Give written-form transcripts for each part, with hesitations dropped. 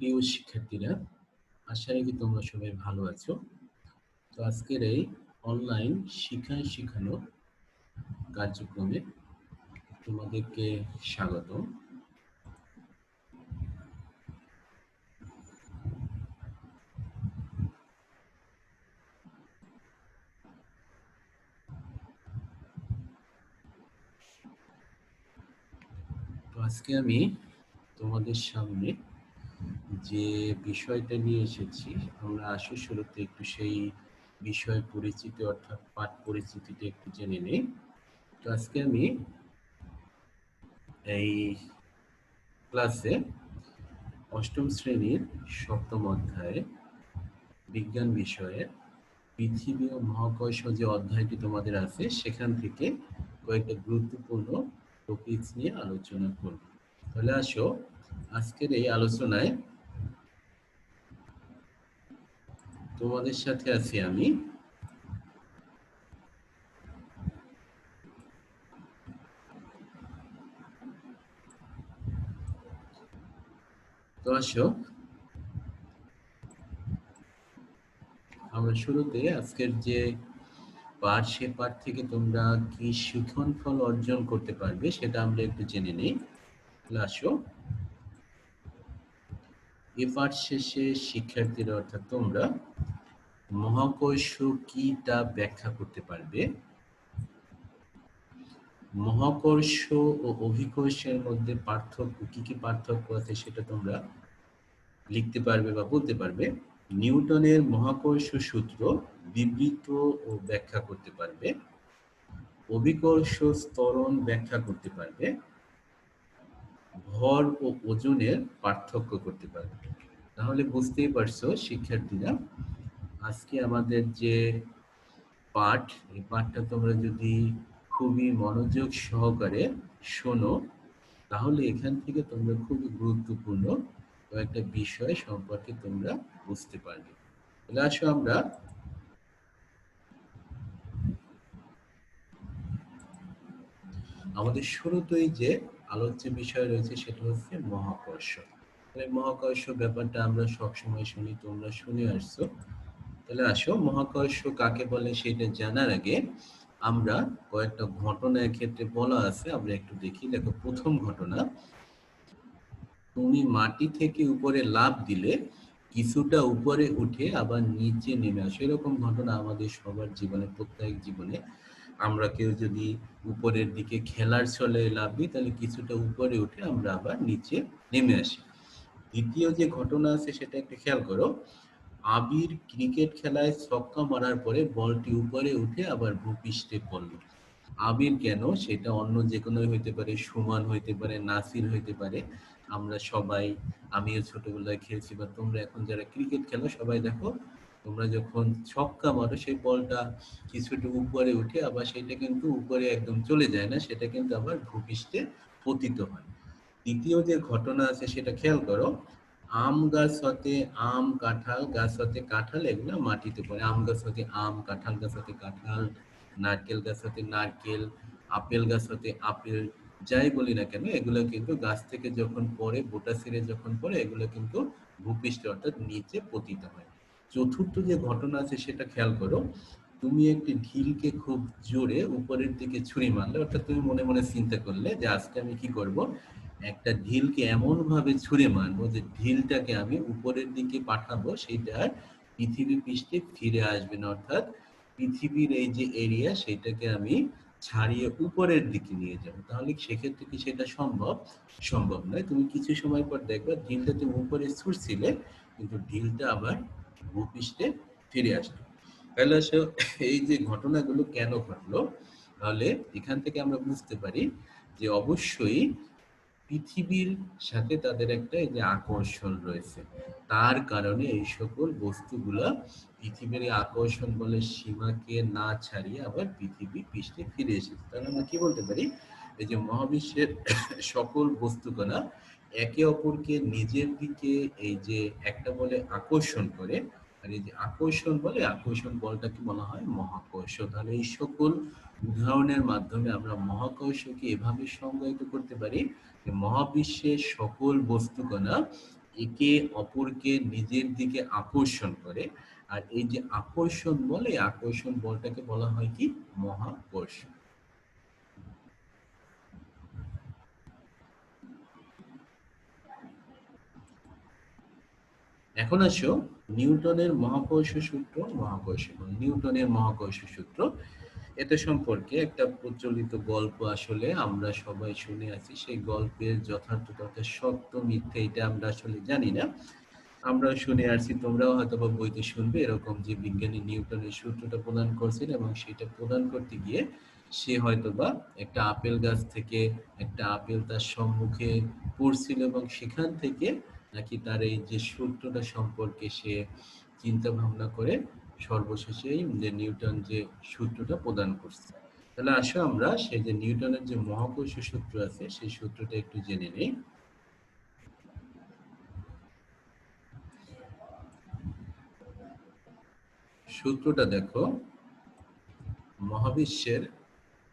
প্রিয় শিক্ষার্থীরা, আশা রাখি তোমরা সবাই ভালো আছো। তো আজকের এই অনলাইন শেখানো কার্যক্রমে তোমাদেরকে স্বাগত। তো আজকে আমি তোমাদের সামনে যে বিষয়টা নিয়ে এসেছি, আমরা আসলে শুরুতে একটু সেই বিষয় পরিচিতি অর্থাৎ পাঠ পরিচিতিটা একটু জেনে নেই। তো আজকে আমি এই ক্লাসে অষ্টম শ্রেণীর সপ্তম অধ্যায়ে বিজ্ঞান বিষয়ে পৃথিবী ও মহাকর্ষ যে অধ্যায়টি তোমাদের আছে সেখান থেকে কয়েকটা গুরুত্বপূর্ণ টপিকস নিয়ে আলোচনা করব। তাহলে আসো আজকের এই আলোচনায় তোমাদের সাথে আছি আমি। তো আসো আমরা শুরুতে আজকের যে পাঠ, সে পাঠ থেকে তোমরা কি শিখন ফল অর্জন করতে পারবে সেটা আমরা একটু জেনে নিই। তাহলে আসো এ পাঠ শেষে শিক্ষার্থীরা অর্থাৎ তোমরা মহাকর্ষ কি তা ব্যাখ্যা করতে পারবে। মহাকর্ষ ও অভিকর্ষের মধ্যে পার্থক্য কি পার্থক্য আছে সেটা তোমরা লিখতে পারবে বা বলতে পারবে। নিউটনের মহাকর্ষ সূত্র বিবৃত ও ব্যাখ্যা করতে পারবে। অভিকর্ষ ত্বরণ ব্যাখ্যা করতে পারবে। ভর ও ওজনের পার্থক্য করতে পারবে। তাহলে বুঝতেই পারছো শিক্ষার্থীরা, আজকে আমাদের যে পাঠ, এই পাঠটা তোমরা যদি খুবই মনোযোগ সহকারে শোনো, তাহলে এখান থেকে তোমরা খুবই গুরুত্বপূর্ণ কয়েকটা বিষয় সম্পর্কে তোমরা বুঝতে পারবে। তাহলে আসো আমরা আমাদের শুরুতেই যে আলোচ্য বিষয় রয়েছে সেটা হচ্ছে মহাকর্ষ। তাহলে মহাকর্ষ ব্যাপারটা আমরা সবসময় শুনি, তোমরা শুনে আসছো। তাহলে আসো মহাকর্ষ কাকে বলে সেটা জানার আগে আমরা কয়েকটা ঘটনার ক্ষেত্রে বলা আছে, আমরা একটু দেখি। দেখো, প্রথম ঘটনা, তুমি মাটি থেকে উপরে লাফ দিলে কিছুটা উপরে উঠে আবার নিচে নেমে আসে। এরকম ঘটনা আমাদের সবার জীবনে, প্রত্যেক জীবনে আমরা কেউ যদি উপরের দিকে খেলার ছলে লাফ দিই তাহলে কিছুটা উপরে উঠে আমরা আবার নিচে নেমে আসি। দ্বিতীয় যে ঘটনা আছে সেটা একটু খেয়াল করো। আবির ক্রিকেট খেলায় ছক্কা মারার পরে বলটি উপরে উঠে আবার ভূপৃষ্ঠে পড়ল। আবির কেন, সেটা অন্য যে কোনো হইতে পারে, সুমন হইতে পারে, নাসির হইতে পারে। আমরা সবাই, আমিও ছোটবেলায় খেলছি বা তোমরা এখন যারা ক্রিকেট খেলো সবাই দেখো, তোমরা যখন ছক্কা মারো সেই বলটা কিছুটা উপরে উঠে আবার সেটা কিন্তু উপরে একদম চলে যায় না, সেটা কিন্তু আবার ভূপৃষ্ঠে পতিত হয়। দ্বিতীয় যে ঘটনা আছে সেটা খেয়াল করো। আম গাছ হতে আম, কাঁঠাল গাছ হতে কাঁঠাল, এগুলো মাটিতে পড়ে। আম গাছ হতে আম, কাঁঠাল গাছ হতে কাঁঠাল, নারকেল গাছ হতে নারকেল, আপেল গাছ হতে আপেল, যাই বলি না কেন এগুলো কিন্তু গাছ থেকে যখন পড়ে, বোটা ছিঁড়ে যখন পড়ে, এগুলো কিন্তু ভূপৃষ্ঠে অর্থাৎ নিচে পতিত হয়। চতুর্থ যে ঘটনা আছে সেটা খেয়াল করো। তুমি একটি ঢিলকে খুব জোরে উপরের দিকে ছুরি মারলে, অর্থাৎ তুমি মনে মনে চিন্তা করলে যে আজকে আমি কি করব, একটা ঢিলকে এমন ভাবে ছুঁড়ে মারবো যে ঢিলটাকে আমি উপরের দিকে পাঠাবো, সেটা আর পৃথিবী পৃষ্ঠে ফিরে আসবে না। অর্থাৎ পৃথিবীর এই যে এরিয়া সেটাকে আমি ছাড়িয়ে উপরের দিকে নিয়ে যাবো। তাহলে সেক্ষেত্রে কি সেটা সম্ভব? সম্ভব নয়। তুমি কিছু সময় পর দেখবে ঢিলটা তুমি উপরে ছুটছিলে কিন্তু ঢিলটা আবার ভূপৃষ্ঠে ফিরে আসলো। তাহলে এই যে ঘটনাগুলো কেন ঘটলো, তাহলে এখান থেকে আমরা বুঝতে পারি যে অবশ্যই পৃথিবীর সাথে তাদের একটা এই যে আকর্ষণ রয়েছে, তার কারণে এই সকল বস্তুগুলা পৃথিবীর আকর্ষণ বলে সীমাকে না ছাড়িয়ে আবার পৃথিবী পৃষ্ঠে ফিরে এসেছে। তাহলে আমরা কি বলতে পারি, এই যে মহাবিশ্বের সকল বস্তুকণা একে অপরকে নিজের দিকে এই যে একটা বলে আকর্ষণ করে, আর এই যে আকর্ষণ বলে, আকর্ষণ বলটাকে বলা হয় মহাকর্ষ। তাহলে এই সকল উদাহরণের মাধ্যমে আমরা মহাকর্ষকে এভাবে সংজ্ঞায়িত করতে পারি যে মহাবিশ্বের সকল বস্তুকণা একে অপরকে নিজের দিকে আকর্ষণ করে। আর এই যে আকর্ষণ বল, এই আকর্ষণ বলটাকে বলা হয় কি? মহাকর্ষ। এখন আসো নিউটনের মহাকর্ষ সূত্র। নিউটনের মহাকর্ষ সূত্র, এটা সম্পর্কে একটা প্রচলিত গল্প আসলে আমরা সবাই শুনে আছি। সেই গল্পের যথার্থতা সত্য মিথ্যে এটা আমরা আসলে জানি না, আমরা শুনে আসছি, তোমরাও হয়তো বা বইতে শুনবে এরকম, যে বিজ্ঞানী নিউটনের সূত্রটা প্রদান করছেন এবং সেটা প্রদান করতে গিয়ে সে হয়তোবা একটা আপেল গাছ থেকে একটা আপেল তার সম্মুখে পড়ছিল এবং সেখান থেকে নাকি তার এই যে সূত্রটা সম্পর্কে সে চিন্তা ভাবনা করে সর্বশেষে যে নিউটন যে সূত্রটা প্রদান করছে। তাহলে আসো আমরা সেই যে নিউটনের যে মহাকর্ষ সূত্র আছে সেই সূত্রটা একটু জেনে নেই। সূত্রটা দেখো, মহাবিশ্বের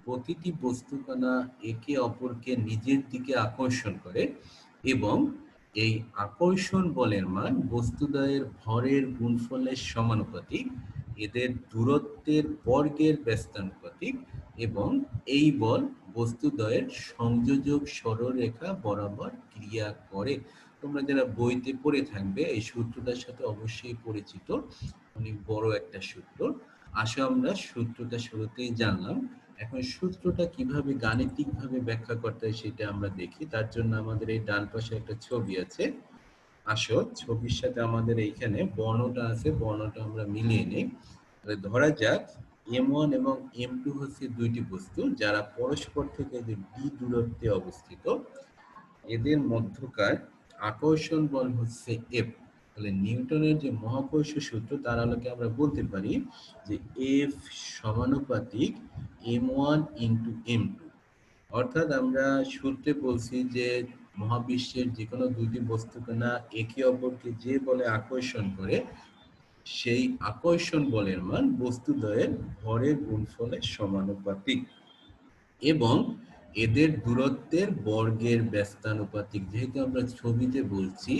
প্রতিটি বস্তুকণা একে অপরকে নিজের দিকে আকর্ষণ করে এবং এই আকর্ষণ বলের মান বস্তুদ্বয়ের ভরের গুণফলের সমানুপাতিক, এদের দূরত্বের বর্গের ব্যস্তানুপাতিক এবং এই বল বস্তুদ্বয়ের সংযোজক সরলরেখা বরাবর ক্রিয়া করে। তোমরা যারা বইতে পড়ে থাকবে এই সূত্রটার সাথে অবশ্যই পরিচিত, অনেক বড় একটা সূত্র। আসো আমরা সূত্রটা শুরুতেই জানলাম, এখন সূত্রটা কিভাবে গাণিতিকভাবে ব্যাখ্যা করতে হয় সেটা আমরা দেখি। তার জন্য আমাদের এই ডান পাশে একটা ছবি আছে। আসো ছবির সাথে আমাদের এইখানে বর্ণটা আছে, বর্ণটা আমরা মিলিয়ে নিই। ধরা যাক M1 এবং M2 হচ্ছে দুইটি বস্তু যারা পরস্পর থেকে যে d দূরত্বে অবস্থিত। এদের মধ্যকার আকর্ষণ বল হচ্ছে F। তাহলে নিউটনের যে মহাকর্ষ সূত্র তার আলোকে আমরা বলতে পারি যে F সমানুপাতিক M1 ইন্টু M2। অর্থাৎ আমরা সূত্রে বলছি যে মহাবিশ্বের যে কোনো দুইটি বস্তুকণা একে অপরকে যে বলে আকর্ষণ করে সেই আকর্ষণ বলের মান বস্তুদ্বয়ের ভরের গুণফলের সমানুপাতিক এবং এদের দূরত্বের বর্গের ব্যস্তানুপাতিক। যেহেতু আমরা ছবিতে বলছি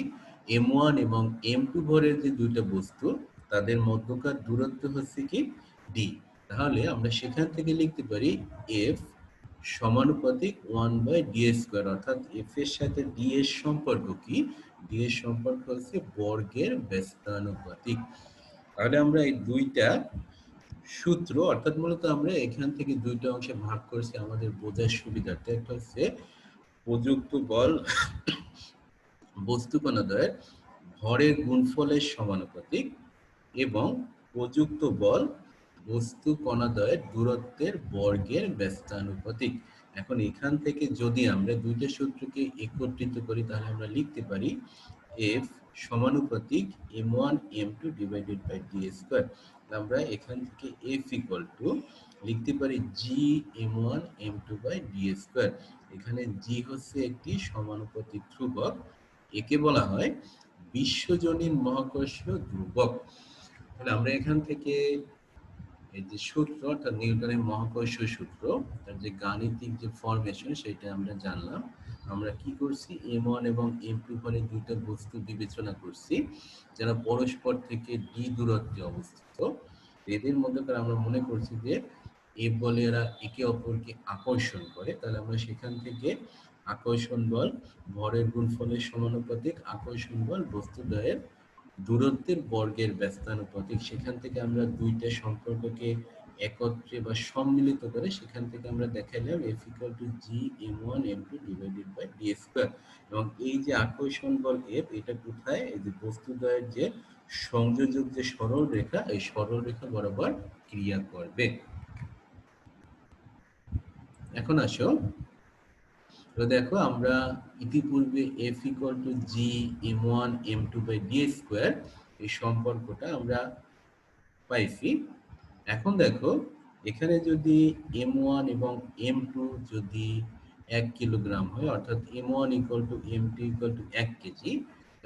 M1 এবং M2 ভরের যে দুইটা বস্তু তাদের মধ্যকার দূরত্ব হচ্ছে কি d, তাহলে আমরা সেখান থেকে লিখতে পারি F সমানুপাতিক 1/d²। অর্থাৎ F এর সাথে d এর সম্পর্ক কি? d এর সম্পর্ক হচ্ছে বর্গের ব্যস্তানুপাতিক। তাহলে আমরা এই দুইটা সূত্র, অর্থাৎ মূলত আমরা এখান থেকে দুইটা অংশে ভাগ করেছি আমাদের বোঝার সুবিধার্থে। একটা হচ্ছে প্রযুক্ত বল বস্তুকণাদ্বয়ের ভরের গুণফলের সমানুপাতিক এবং প্রযুক্ত বল বস্তু কণাদ্বয়ের দূরত্বের বর্গের ব্যস্তানুপাতিক। এখন এখান থেকে যদি আমরা দুইটা সূত্রকে একত্রিত করি তাহলে আমরা লিখতে পারি F সমানুপাতিক M1 M2 divided by d²। আমরা এখান থেকে F ইকুয়াল টু লিখতে পারি G M1 M2 by d²। এখানে G হচ্ছে একটি সমানুপাতিক ধ্রুবক, একে বলা হয় বিশ্বজনীন মহাকর্ষ ধ্রুবক। তাহলে আমরা এখান থেকে এই যে সূত্র অর্থাৎ নিউটনের মহাকর্ষ সূত্র তার যে গাণিতিক যে ফরমেশন সেটা আমরা জানলাম। আমরা কি করছি, M1 এবং M2 ভরের দুইটা বস্তু বিবেচনা করছি যারা পরস্পর থেকে d দূরত্বে অবস্থিত। এদের মধ্যে আমরা মনে করছি যে F বলে এরা একে অপরকে আকর্ষণ করে। তাহলে আমরা সেখান থেকে আকর্ষণ বল ভরের গুণফলের সমানুপাতিক, আকর্ষণ বল বস্তুদ্বয়ের দূরত্বের বর্গের ব্যস্তানুপাতিক, সেখান থেকে আমরা দুইটা সম্পর্ককে একত্রে বা সম্মিলিত করে সেখান থেকে আমরা দেখাইলাম F equal to G M1 M2 divided by d²। এবং এই যে আকর্ষণ বল F এটা কোথায়, এই যে বস্তুদ্বয়ের যে সংযোজক যে সরল রেখা, এই সরল রেখা বরাবর ক্রিয়া করবে। এখন আসো তো দেখো আমরা ইতিপূর্বে F equal to G M1 M2 by d² এই সম্পর্কটা আমরা পাইছি। এখন দেখো এখানে যদি M1 এবং M2 যদি 1 কিলোগ্রাম হয়, অর্থাৎ M1 equal to M2 equal to 1 KG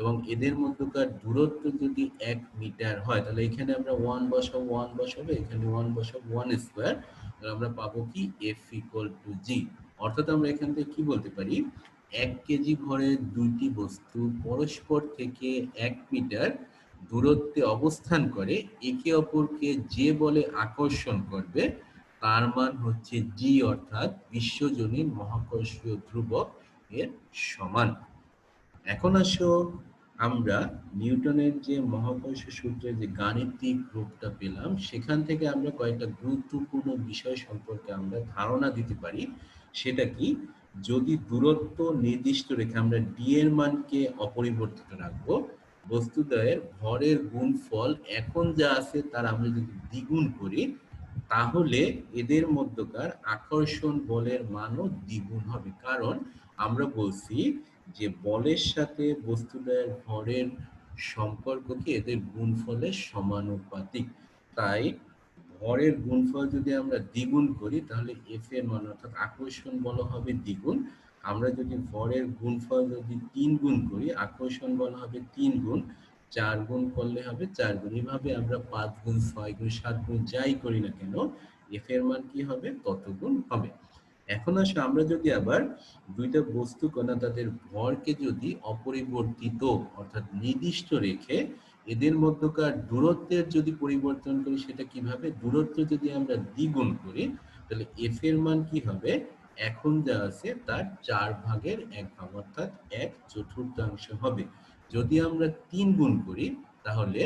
এবং এদের মধ্যকার দূরত্ব যদি 1 মিটার হয়, তাহলে এখানে আমরা 1 বসাবো, এখানে 1 বসাবো 1²। তাহলে আমরা পাবো কি F ইকুয়াল টু G। অর্থাৎ আমরা এখান থেকে কি বলতে পারি, 1 কেজি ভরের দুইটি বস্তু পরস্পর থেকে 1 মিটার দূরত্বে অবস্থান করে একে অপরকে যে বলে আকর্ষণ করবে তার মান হচ্ছে জি, অর্থাৎ বিশ্বজনীন মহাকর্ষীয় ধ্রুবক এর সমান। এখন আসো আমরা নিউটনের যে মহাকর্ষ সূত্রের যে গাণিতিক রূপটা পেলাম সেখান থেকে আমরা কয়েকটা গুরুত্বপূর্ণ বিষয় সম্পর্কে আমরা ধারণা দিতে পারি। সেটা কি, যদি দূরত্ব নির্দিষ্ট রেখে আমরা ডি এর মানকে অপরিবর্তিত রাখবো, বস্তুদ্বয়ের ভরের গুণফল এখন যা আছে তার আমরা যদি দ্বিগুণ করি তাহলে এদের মধ্যকার আকর্ষণ বলের মানও দ্বিগুণ হবে। কারণ আমরা বলছি যে বলের সাথে বস্তুদ্বয়ের ভরের সম্পর্ক কি এদের গুণফলের সমানুপাতিক। তাই ভরের গুণফল যদি আমরা দ্বিগুণ করি তাহলে এফ এর মান অর্থাৎ আকর্ষণ বল হবে দ্বিগুণ। আমরা যদি ভরের গুণফল যদি 3 গুণ করি আকর্ষণ বল হবে 3 গুণ, 4 গুণ করলে হবে 4 গুণ। এভাবে আমরা 5 গুণ, 6 গুণ, 7 গুণ যাই করি না কেন এফ এর মান কি হবে তত গুণ হবে। এখন আসে আমরা যদি আবার দুইটা বস্তু কণা তাদের ভরকে যদি অপরিবর্তিত অর্থাৎ নির্দিষ্ট রেখে এদের মধ্যকার দূরত্বের যদি পরিবর্তন করি, সেটা কিভাবে, দূরত্ব যদি আমরা দ্বিগুণ করি তাহলে এফ এর মান কি হবে, এখন যা আছে তার 4/1 অর্থাৎ 1/4 হবে। যদি আমরা 3 গুণ করি তাহলে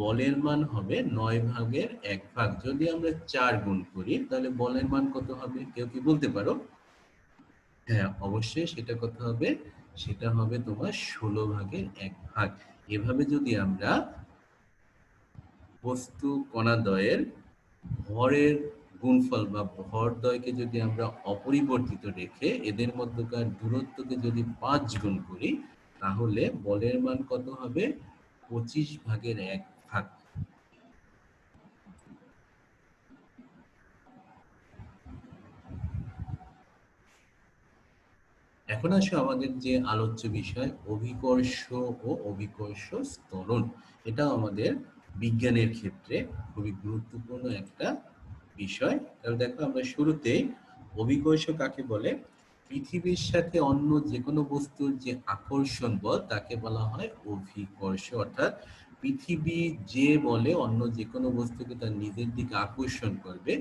বলের মান হবে 9/1। যদি আমরা 4 গুণ করি তাহলে বলের মান কত হবে, কেউ কি বলতে পারো? হ্যাঁ, অবশ্যই সেটা কত হবে, সেটা হবে তোমার 16/1। এভাবে যদি আমরা বস্তু কণাদ্বয়ের ভরের গুণফল বা ভরদ্বয়কে যদি আমরা অপরিবর্তিত রেখে এদের মধ্যকার দূরত্বকে যদি 5 গুণ করি তাহলে বলের মান কত হবে, 25/1। এখন আসো আমাদের যে আলোচ্য বিষয় অভিকর্ষ ও অভিকর্ষ ত্বরণ। এটা আমাদের বিজ্ঞানের ক্ষেত্রে খুবই গুরুত্বপূর্ণ একটা বিষয়। তাহলে দেখো আমরা শুরুতেই অভিকর্ষ কাকে বলে, পৃথিবীর সাথে অন্য যে কোনো বস্তুর যে আকর্ষণ বল তাকে বলা হয় অভিকর্ষ। অর্থাৎ পৃথিবী যে বলে অন্য যে কোনো বস্তুকে তার নিজের দিকে আকর্ষণ করবে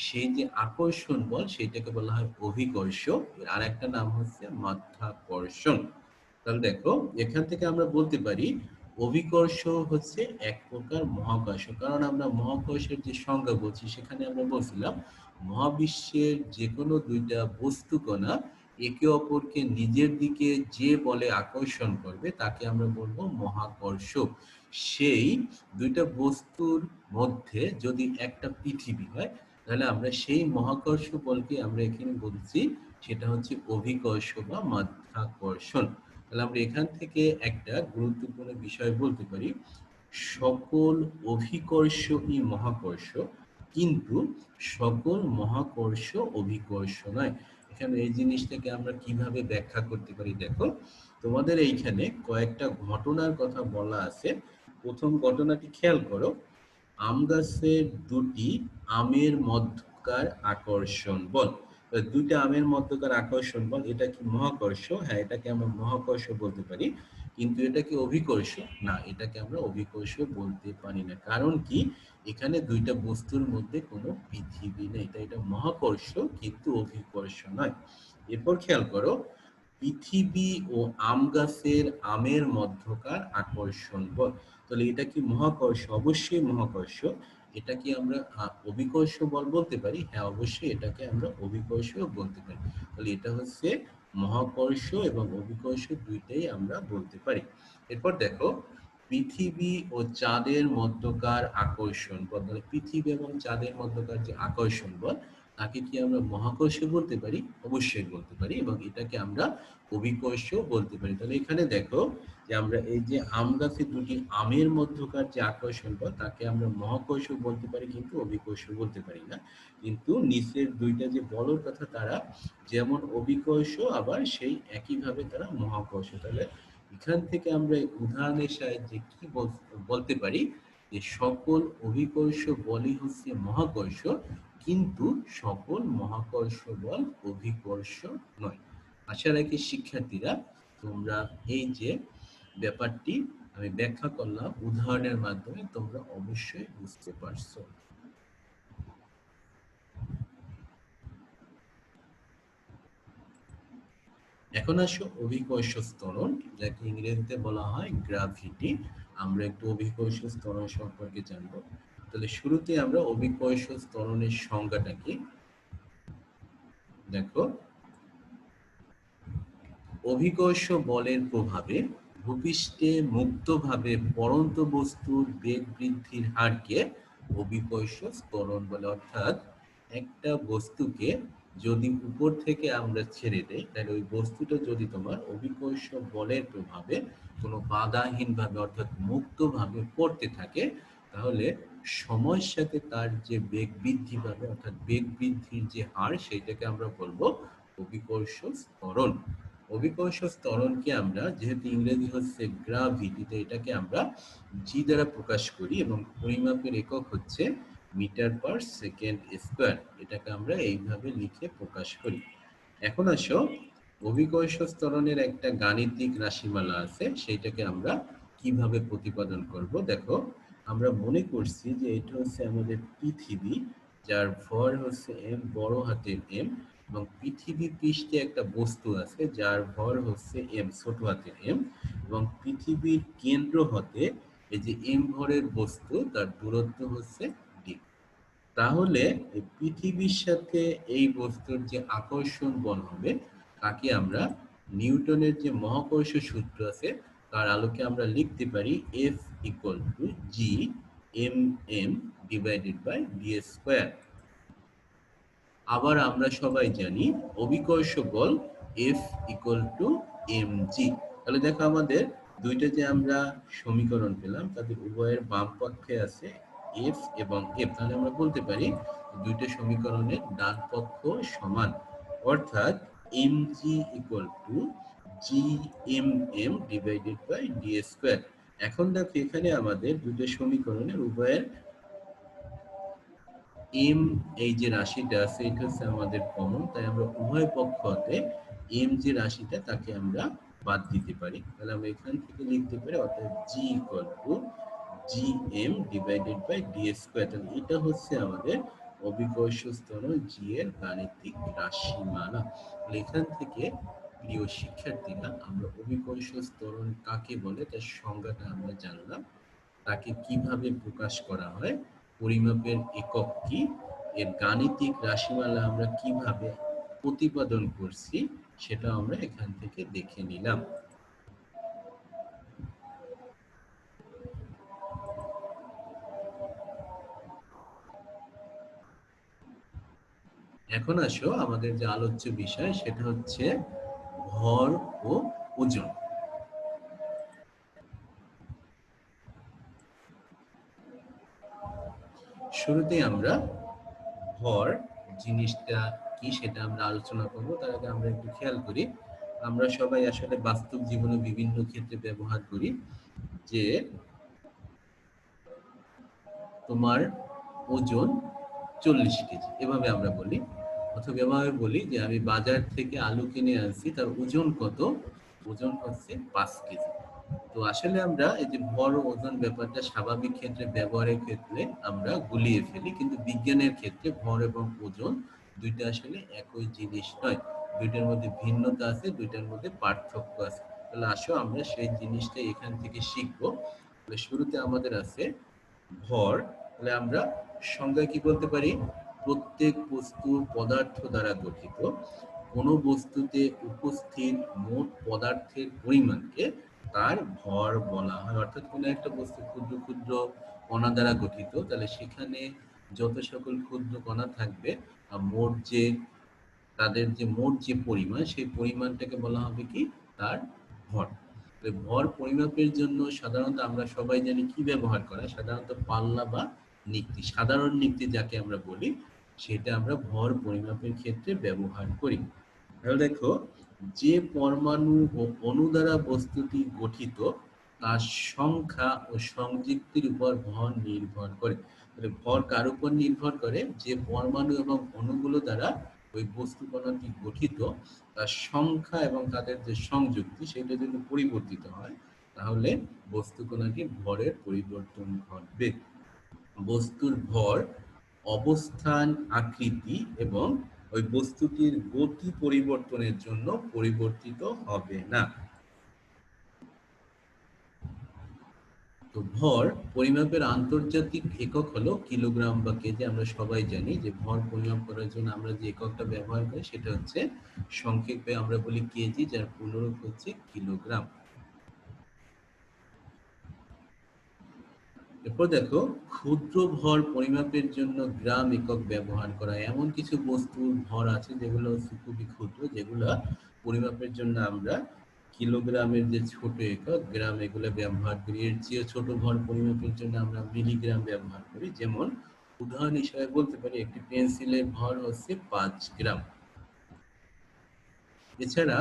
সেই যে আকর্ষণ বল সেটাকে বলা হয় অভিকর্ষ। আর একটা নাম হচ্ছে মাধ্যাকর্ষণ। তাহলে দেখো এখান থেকে আমরা বলতে পারি অভিকর্ষ হচ্ছে এক প্রকার মহাকর্ষ। কারণ আমরা মহাকর্ষের যে সংজ্ঞা বলছি সেখানে আমরা বলছিলাম মহাবিশ্বের যে কোনো দুইটা বস্তু কণা একে অপরকে নিজের দিকে যে বলে আকর্ষণ করবে তাকে আমরা বলবো মহাকর্ষ। সেই দুইটা বস্তুর মধ্যে যদি একটা পৃথিবী হয় তাহলে আমরা সেই মহাকর্ষ বলকে আমরা এখানে বলছি সেটা হচ্ছে অভিকর্ষ বা মাধ্যাকর্ষণ। তাহলে আমরা এখান থেকে একটা গুরুত্বপূর্ণ বিষয় বলতে পারি, সকল অভিকর্ষই মহাকর্ষ কিন্তু সকল মহাকর্ষ অভিকর্ষ নয়। এখানে এই জিনিসটাকে আমরা কিভাবে ব্যাখ্যা করতে পারি, দেখো তোমাদের এইখানে কয়েকটা ঘটনার কথা বলা আছে। প্রথম ঘটনাটি খেয়াল করো, আম গাছের দুটি আমের মধ্যকার আকর্ষণ বল। দুইটা আমের মধ্যকার আকর্ষণ বল এটা কি মহাকর্ষ? হ্যাঁ, এটাকে আমরা মহাকর্ষ বলতে পারি। কিন্তু এটা কি অভিকর্ষ? না, এটাকে আমরা অভিকর্ষ বলতে পারি না। কারণ কি, এখানে দুইটা বস্তুর মধ্যে কোনো পৃথিবী নেই, তাই এটা মহাকর্ষ কিন্তু অভিকর্ষ নয়। এরপর খেয়াল করো, পৃথিবী ও আম গাছের আমের মধ্যকার আকর্ষণ বল। তাহলে এটা কি মহাকর্ষ? অবশ্যই মহাকর্ষ। এটা কি আমরা অভিকর্ষ বল বলতে পারি? হ্যাঁ, অবশ্যই এটাকে আমরা অভিকর্ষ বলতে পারি। তাহলে এটা হচ্ছে মহাকর্ষ এবং অভিকর্ষ দুইটাই আমরা বলতে পারি। এরপর দেখো, পৃথিবী ও চাঁদের মধ্যকার আকর্ষণ বল। মানে পৃথিবী এবং চাঁদের মধ্যকার যে আকর্ষণ বল তাকে কি আমরা মহাকর্ষ বলতে পারি? অবশ্যই বলতে পারি, এবং এটাকে আমরা অভিকর্ষ বলতে পারি। তাহলে এখানে দেখো যে আমরা এই যে আম গাছে দুটি আমের মধ্যকার যে আকর্ষণ বল তাকে আমরা মহাকর্ষ বলতে পারি কিন্তু অভিকর্ষ বলতে পারি না। কিন্তু নিচের দুইটা যে বলের কথা তারা যেমন অভিকর্ষ আবার সেই একইভাবে তারা মহাকর্ষ। তাহলে এখান থেকে আমরা এই উদাহরণের সাহায্যে কি বলতে পারি যে সকল অভিকর্ষ বলই হচ্ছে মহাকর্ষ কিন্তু সকল মহাকর্ষ বল অভিকর্ষ নয়। আশা রাখি শিক্ষার্থীরা তোমরা এই যে ব্যাপারটি আমি ব্যাখ্যা করলাম উদাহরণের মাধ্যমে তোমরা অবশ্যই বুঝতে পারছো। এখন আসো অভিকর্ষ ত্বরণ, যাকে ইংরেজিতে বলা হয় গ্র্যাভিটি। আমরা একটু অভিকর্ষ ত্বরণ সম্পর্কে জানবো। তাহলে শুরুতে আমরা অভিকর্ষ ত্বরণের সংজ্ঞাটা কি দেখো। অভিকর্ষ বলের প্রভাবে ভূপৃষ্ঠে মুক্তভাবে পড়ন্ত বস্তুর বেগ বৃদ্ধির হারকে অভিকর্ষ ত্বরণ বলে। অর্থাৎ একটা বস্তুকে যদি উপর থেকে আমরা ছেড়ে দেই, তাহলে ওই বস্তুটা যদি তোমার অভিকর্ষ বলের প্রভাবে কোনো বাধাহীনভাবে অর্থাৎ মুক্তভাবে পড়তে থাকে, তাহলে সময়ের সাথে তার যে বেগ বৃদ্ধি পাবে অর্থাৎ বেগ বৃদ্ধির যে হার, সেটাকে আমরা বলবো অভিকর্ষ ত্বরণ। অভিকর্ষ ত্বরণকে আমরা, যেহেতু ইংরেজি হচ্ছে গ্রাভিটি, তো এটাকে আমরা জি দ্বারা প্রকাশ করি এবং পরিমাপের একক হচ্ছে মিটার পার সেকেন্ড স্কয়ার। এটাকে আমরা এইভাবে লিখে প্রকাশ করি। এখন আসো অভিকর্ষ ত্বরণের একটা গাণিতিক রাশিমালা আছে, সেইটাকে আমরা কিভাবে প্রতিপাদন করব। দেখো, আমরা মনে করছি যে এটা হচ্ছে আমাদের পৃথিবী, যার ভর হচ্ছে এম, বড় হাতের এম, এবং পৃথিবী পৃষ্ঠে একটা বস্তু আছে যার ভর হচ্ছে এম, ছোট হাতের এম, এবং পৃথিবীর কেন্দ্র হতে এই যে এম ভরের বস্তু তার দূরত্ব হচ্ছে ডি। তাহলে এই পৃথিবীর সাথে এই বস্তুর যে আকর্ষণ বল হবে, তাকে আমরা নিউটনের যে মহাকর্ষ সূত্র আছে তার আলোকে আমরা লিখতে পারি F equal to G M M divided by D square. আবার আমরা সবাই জানি অভিকর্ষ বল F equal to M G. তাহলে দেখো আমাদের দুইটা যে আমরা সমীকরণ পেলাম, তাদের উভয়ের বাম পক্ষে আছে এফ এবং এফ। তাহলে আমরা বলতে পারি দুইটা সমীকরণের ডান পক্ষ সমান, অর্থাৎ M G equal to G M M divided by D square. এখন দেখো এখানে আমাদের দুটো সমীকরণের উভয়ের এম, এই যে রাশিটা আছে এটা হচ্ছে আমাদের কমন, তাই আমরা উভয় পক্ষ হতে এম যে রাশিটা তাকে আমরা বাদ দিতে পারি। তাহলে আমরা এখান থেকে লিখতে পারি অর্থাৎ G equal to G M divided by D square. তাহলে এটা হচ্ছে আমাদের অভিকর্ষ ত্বরণ জি এর গাণিতিক রাশিমালা। তাহলে এখান থেকে প্রিয় শিক্ষার্থীরা আমরা অভিকর্ষ ত্বরণ কাকে বলে তার সংজ্ঞাটা আমরা জানলাম, তাকে কিভাবে প্রকাশ করা হয়, পরিমাপের একক কি, এর গাণিতিক রাশিমালা আমরা কিভাবে প্রতিপাদন করছি, সেটা আমরা এখান থেকে দেখে নিলাম। এখন আসো আমাদের যে আলোচ্য বিষয় সেটা হচ্ছে ভর ও ওজন। শুরুতে আমরা ভর জিনিসটা কি সেটা আমরা আলোচনা করব। তার আগে আমরা একটু খেয়াল করি, আমরা সবাই আসলে বাস্তব জীবনে বিভিন্ন ক্ষেত্রে ব্যবহার করি যে তোমার ওজন 40 কেজি, এভাবে আমরা বলি। অথবা এভাবে বলি যে আমি বাজার থেকে আলু কিনে আনছি, তার ওজন কত, ওজন হচ্ছে 5 কেজি। তো আসলে আমরা এই যে ভর ও ওজন ব্যাপারটা স্বাভাবিক ক্ষেত্রে ব্যবহারের ক্ষেত্রে আমরা গুলিয়ে ফেলি, কিন্তু বিজ্ঞানের ক্ষেত্রে ভর এবং ওজন দুইটা আসলে একই জিনিস নয়, দুইটার মধ্যে ভিন্নতা আছে, দুইটার মধ্যে পার্থক্য আছে। তাহলে আসো আমরা সেই জিনিসটা এখান থেকে শিখবো। তাহলে শুরুতে আমাদের আছে ভর। তাহলে আমরা সংজ্ঞায় কি বলতে পারি, প্রত্যেক বস্তু পদার্থ দ্বারা গঠিত, কোনো বস্তুতে উপস্থিত মোট পদার্থের পরিমাণকে তার ভর বলা হয়। অর্থাৎ কোনো একটা বস্তু ক্ষুদ্র ক্ষুদ্র কণা দ্বারা গঠিত, তাহলে সেখানে যত সকল ক্ষুদ্র কণা থাকবে মোট যে তাদের যে মোট যে পরিমাণ, সেই পরিমাণটাকে বলা হবে কি তার ভর। তো ভর পরিমাপের জন্য সাধারণত আমরা সবাই জানি কি ব্যবহার করা, সাধারণত পাল্লা বা নিক্তি, সাধারণ নিক্তি যাকে আমরা বলি, সেটা আমরা ভর পরিমাপের ক্ষেত্রে ব্যবহার করি। তাহলে দেখো, যে পরমাণু ও অণু দ্বারা বস্তুটি গঠিত তার সংখ্যা ও সংযুক্তির উপর ভর নির্ভর করে। তাহলে ভর কার উপর নির্ভর করে, যে পরমাণু এবং অণুগুলো দ্বারা ওই বস্তু কণাটি গঠিত তার সংখ্যা এবং তাদের যে সংযুক্তি সেটা যদি পরিবর্তিত হয় তাহলে বস্তু কণাটির ভরের পরিবর্তন ঘটবে। বস্তুর ভর, অবস্থান, আকৃতি এবং ওই বস্তুটির গতি পরিবর্তনের জন্য পরিবর্তিত হবে না। তো ভর পরিমাপের আন্তর্জাতিক একক হলো কিলোগ্রাম বা কেজি। আমরা সবাই জানি যে ভর পরিমাপ করার জন্য আমরা যে এককটা ব্যবহার করি সেটা হচ্ছে সংক্ষেপে আমরা বলি কেজি, যার পূর্ণরূপ হচ্ছে কিলোগ্রাম। এরপর দেখো, ক্ষুদ্র ভর পরিমাপের জন্য গ্রাম একক ব্যবহার করা। এমন কিছু বস্তুর ভর আছে যেগুলো হচ্ছে খুবই ক্ষুদ্র, যেগুলো পরিমাপের জন্য আমরা কিলোগ্রামের যে ছোট একক গ্রাম এগুলো ব্যবহার করি। এর চেয়ে ছোট ভর পরিমাপের জন্য আমরা মিলিগ্রাম ব্যবহার করি। যেমন উদাহরণ হিসেবে বলতে পারি একটি পেন্সিলের ভর হচ্ছে 5 গ্রাম। এছাড়া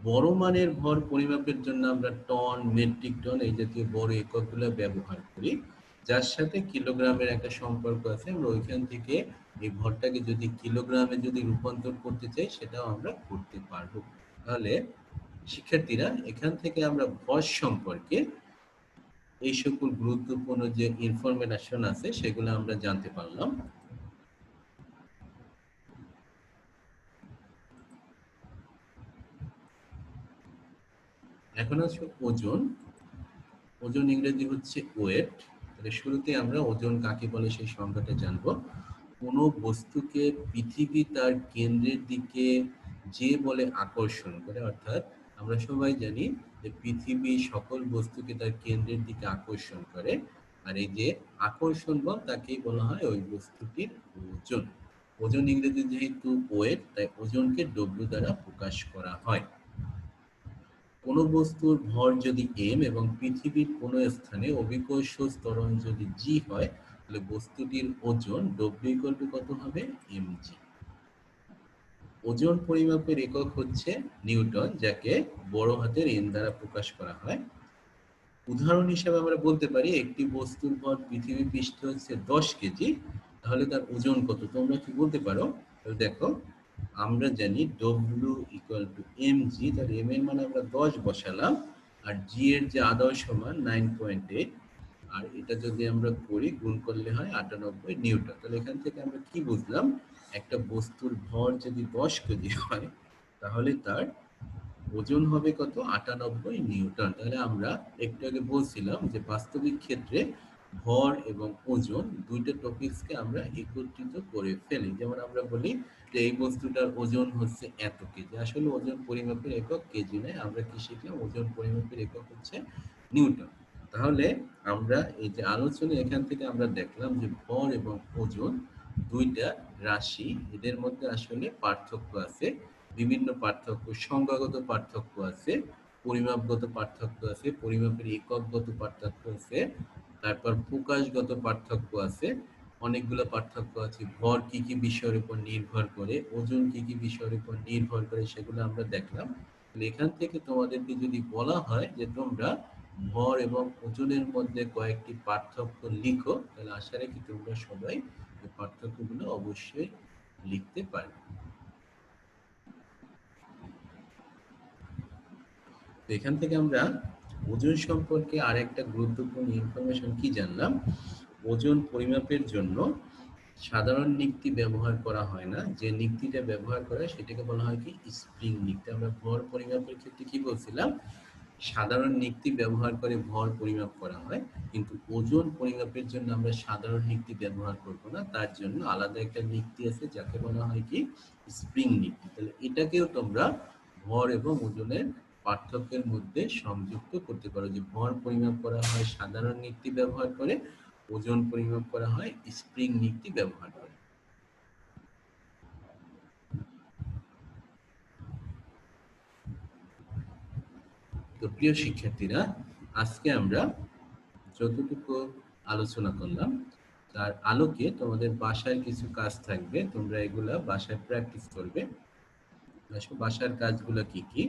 বড় মানের ভর পরিমাপের জন্য আমরা টন, মেট্রিক টন এই জাতীয় বড় এককগুলো ব্যবহার করি, যার সাথে কিলোগ্রামের একটা সম্পর্ক আছে। আমরা ওইখান থেকে এই ভরটাকে যদি কিলোগ্রামে যদি রূপান্তর করতে চাই সেটাও আমরা করতে পারবো। তাহলে শিক্ষার্থীরা, এখান থেকে আমরা ভর সম্পর্কে এই সকল গুরুত্বপূর্ণ যে ইনফরমেশন আছে সেগুলো আমরা জানতে পারলাম। এখন আছে ওজন। ওজন ইংরেজি হচ্ছে ওয়েট। তাহলে শুরুতে আমরা ওজন কাকে বলে সেই সংজ্ঞাটা জানবো। কোনো বস্তুকে পৃথিবী তার কেন্দ্রের দিকে যে বলে আকর্ষণ করে, অর্থাৎ আমরা সবাই জানি যে পৃথিবী সকল বস্তুকে তার কেন্দ্রের দিকে আকর্ষণ করে, আর এই যে আকর্ষণ বল তাকেই বলা হয় ওই বস্তুটির ওজন। ওজন ইংরেজি যেহেতু ওয়েট, তাই ওজনকে ডব্লিউ দ্বারা প্রকাশ করা হয়। কোনো বস্তুর ভর যদি m এবং পৃথিবীর কোনো স্থানে অভিকর্ষ ত্বরণ যদি g হয়, তাহলে বস্তুটির ওজন w কত হবে? mg। ওজন পরিমাপের একক হচ্ছে নিউটন, যাকে বড় হাতের n দ্বারা প্রকাশ করা হয়। উদাহরণ হিসেবে আমরা বলতে পারি একটি বস্তুর ভর পৃথিবী পৃষ্ঠে হচ্ছে 10 কেজি, তাহলে তার ওজন কত? তোমরা কি বলতে পারো? তাহলে দেখো, আমরা জানি W = mg, তার m এর মান আমরা 10 বসালাম, আর g এর যে আদর্শ মান 9.8, আর এটা যদি আমরা করি গুণ করলে হয় 98 নিউটন। তাহলে এখান থেকে আমরা কি বুঝলাম? একটা বস্তুর ভর যদি 10 কেজি হয় তাহলে তার ওজন হবে কত? 98 নিউটন। তাহলে আমরা একটু আগে বলছিলাম যে বাস্তবিক ক্ষেত্রে ভর এবং ওজন দুইটা টপিকসকে আমরা একত্রিত করে ফেলি। যেমন আমরা বলি যে এই বস্তুটার ওজন হচ্ছে এত কেজি, আসলে ওজন পরিমাপের একক কেজি নয়। আমরা কি শিখলাম? ওজন পরিমাপের একক হচ্ছে নিউটন। তাহলে আমরা এই যে আলোচনা এখান থেকে আমরা দেখলাম যে ভর এবং ওজন দুইটা রাশি, এদের মধ্যে আসলে পার্থক্য আছে, বিভিন্ন পার্থক্য, সংজ্ঞাগত পার্থক্য আছে, পরিমাপগত পার্থক্য আছে, পরিমাপের এককগত পার্থক্য আছে, তারপর প্রকাশগত পার্থক্য আছে, অনেকগুলো পার্থক্য আছে। ভর কি কি বিষয়ের উপর নির্ভর করে, ওজন কি কি বিষয়ের উপর নির্ভর করে, সেগুলো আমরা দেখলাম। এখান থেকে তোমাদেরকে যদি বলা হয় যে তোমরা ভর এবং ওজনের মধ্যে কয়েকটি পার্থক্য লিখো, তাহলে আশা রাখি তোমরা সবাই এই পার্থক্যগুলো অবশ্যই লিখতে পারবে। এখান থেকে আমরা ওজন সম্পর্কে আরেকটা গুরুত্বপূর্ণ ইনফরমেশন কি জানলাম? ওজন পরিমাপের জন্য সাধারণ নিক্তি ব্যবহার করা হয় না, যে নিক্তিটা ব্যবহার করা হয় সেটাকে বলা হয় কি? স্প্রিং নিক্তি। আমরা ভর পরিমাপের ক্ষেত্রে কি বলছিলাম? সাধারণ নিক্তি ব্যবহার করে ভর পরিমাপ করা হয়, কিন্তু ওজন পরিমাপের জন্য আমরা সাধারণ নিক্তি ব্যবহার করব না, তার জন্য আলাদা একটা নিক্তি আছে যাকে বলা হয় কি? স্প্রিং নিক্তি। তাহলে এটাকেও তোমরা ভর এবং ওজনের পার্থক্যের মধ্যে সংযুক্ত করতে পারো, যে ভর পরিমাপ করা হয় সাধারণ নিক্তি ব্যবহার করে, ওজন পরিমাপ করা হয় স্প্রিং নিক্তি ব্যবহার করে। তো প্রিয় শিক্ষার্থীরা, আজকে আমরা যতটুকু আলোচনা করলাম তার আলোকে তোমাদের বাসায় কিছু কাজ থাকবে, তোমরা এগুলা বাসায় প্র্যাকটিস করবে। বাসার কাজগুলো কি কি?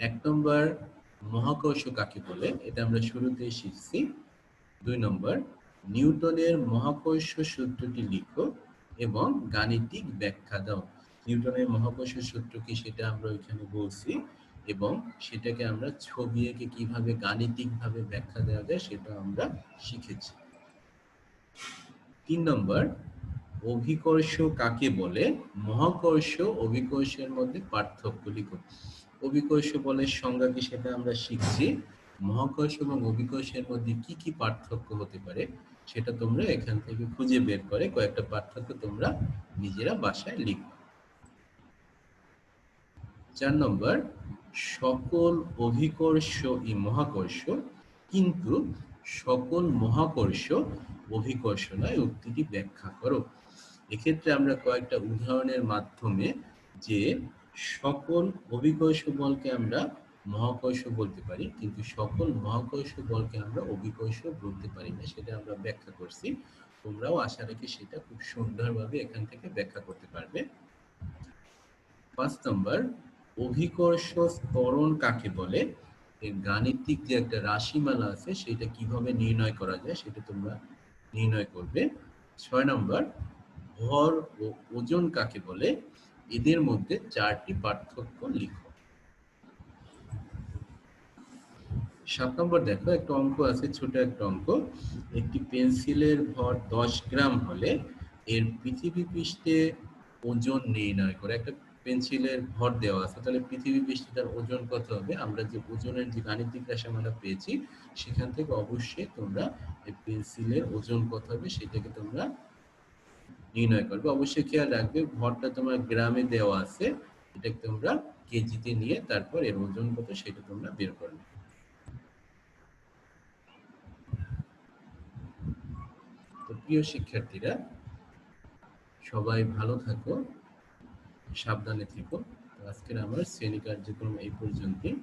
1 নম্বর, মহাকর্ষ কাকে বলে, এটা আমরা শুরুতেই শিখছি। 2 নম্বর, নিউটনের মহাকর্ষ সূত্রটি লিখো। এবং গাণিতিক ব্যাখ্যা দাও। নিউটনের মহাকর্ষ সূত্র কি সেটা আমরা ওইখানে বলছি, এবং সেটাকে আমরা ছবি এঁকে কিভাবে গাণিতিকভাবে ব্যাখ্যা দেওয়া যায় সেটা আমরা শিখেছি। 3 নম্বর, অভিকর্ষ কাকে বলে? মহাকর্ষ অভিকর্ষের মধ্যে পার্থক্য লিখো। অভিকর্ষ বলের সংজ্ঞা কি সেটা আমরা শিখছি। মহাকর্ষ এবং অভিকর্ষের মধ্যে কি কি পার্থক্য হতে পারে সেটা তোমরা এখান থেকে খুঁজে বের করে কয়েকটা পার্থক্য তোমরা নিজেরা বাসায় লিখো। 4 নম্বর, সকল অভিকর্ষই মহাকর্ষ, কিন্তু সকল মহাকর্ষ অভিকর্ষ নয়, উক্তিটি ব্যাখ্যা করো। এক্ষেত্রে আমরা কয়েকটা উদাহরণের মাধ্যমে যে সকল অভিকর্ষ বলকে আমরা মহাকর্ষ বলতে পারি, কিন্তু সকল মহাকর্ষ বলকে আমরা অভিকর্ষ বলতে পারি না, সেটা আমরা ব্যাখ্যা করছি। তোমরাও আশা রাখি সেটা খুব সুন্দরভাবে এখান থেকে ব্যাখ্যা করতে পারবে। 5 নম্বর, অভিকর্ষ ত্বরণ কাকে বলে? এর গাণিতিক যে একটা রাশিমালা আছে সেটা কিভাবে নির্ণয় করা যায় সেটা তোমরা নির্ণয় করবে। 6 নম্বর, ভর ও ওজন কাকে বলে? এদের মধ্যে 4টি পার্থক্য লিখো। 7 নম্বর দেখো, একটা অঙ্ক আছে, ছোট একটা অঙ্ক। একটি পেন্সিলের ভর 10 গ্রাম হলে এর পৃথিবী পৃষ্ঠে ওজন নির্ণয় করে। একটা পেন্সিলের ভর দেওয়া আছে, তাহলে পৃথিবী পৃষ্ঠে তার ওজন কত হবে? আমরা যে ওজনের যে গাণিতিক রাশিমালা পেয়েছি সেখান থেকে অবশ্যই তোমরা এই পেন্সিলের ওজন কত হবে সেটাকে তোমরা নির্ণয় করবে। অবশ্যই খেয়াল রাখবে ভরটা তোমার গ্রামে দেওয়া আছে, এটাকে তোমরা কেজিতে নিয়ে তারপর এর ওজন কত সেটা তোমরা বের করবে। তো প্রিয় শিক্ষার্থীরা, সবাই ভালো থাকো, সাবধানে থেকো। আজকের আমার শ্রেণী কার্যক্রম এই পর্যন্তই।